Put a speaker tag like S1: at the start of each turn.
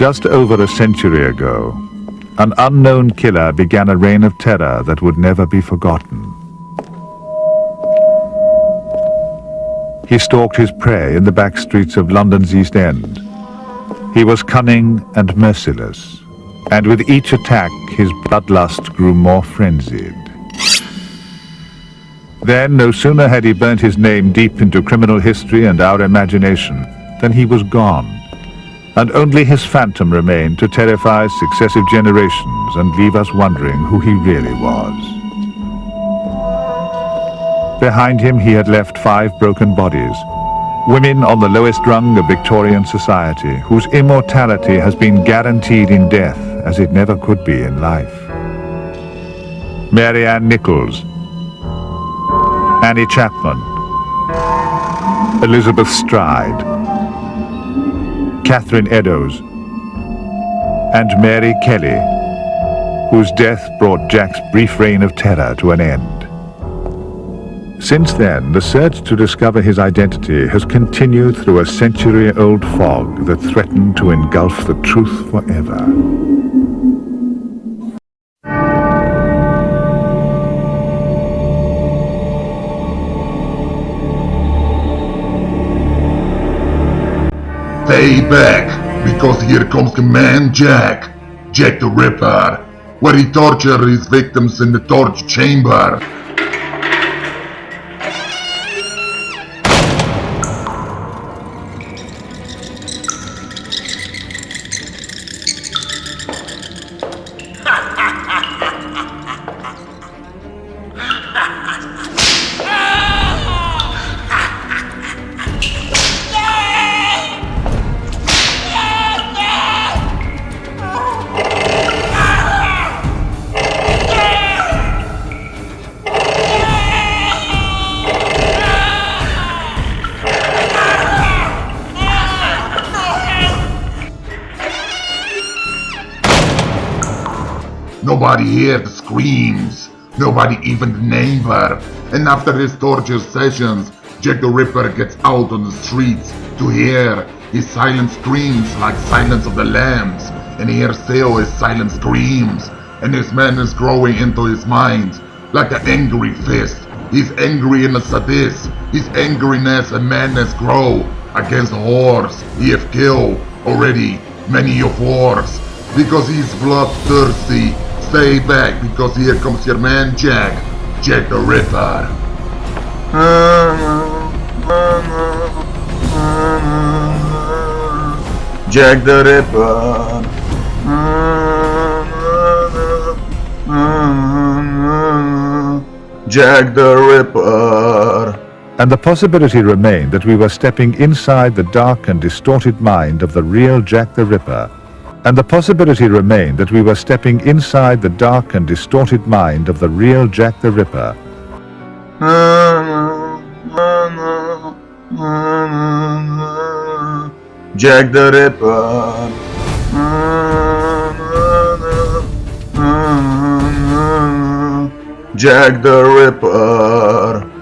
S1: Just over a century ago, an unknown killer began a reign of terror that would never be forgotten. He stalked his prey in the back streets of London's East End. He was cunning and merciless, and with each attack his bloodlust grew more frenzied. Then, no sooner had he burnt his name deep into criminal history and our imagination than he was gone, and only his phantom remained to terrify successive generations and leave us wondering who he really was. Behind him he had left 5 broken bodies, women on the lowest rung of Victorian society, whose immortality has been guaranteed in death as it never could be in life. Mary Ann Nichols, Annie Chapman, Elizabeth Stride, Catherine Eddowes, and Mary Kelly, whose death brought Jack's brief reign of terror to an end. Since then, the search to discover his identity has continued through a century-old fog that threatened to engulf the truth forever.
S2: Stay back, because here comes the man Jack the Ripper, where he tortures his victims in the torture chamber. Nobody heard the screams, nobody even the neighbor, and after his torture sessions, Jack the Ripper gets out on the streets to hear his silent screams like Silence of the Lambs, and hear still his silent screams, and his madness growing into his mind like an angry fist. He's angry in a sadist, his angriness and madness grow against the hordes he have killed already many of wars, because he's bloodthirsty. Stay back, because here comes your man Jack the Ripper.
S3: Jack the Ripper. Jack the Ripper.
S1: And the possibility remained that we were stepping inside the dark and distorted mind of the real Jack the Ripper. And the possibility remained that we were stepping inside the dark and distorted mind of the real Jack the Ripper.
S3: Jack the Ripper. Jack the Ripper.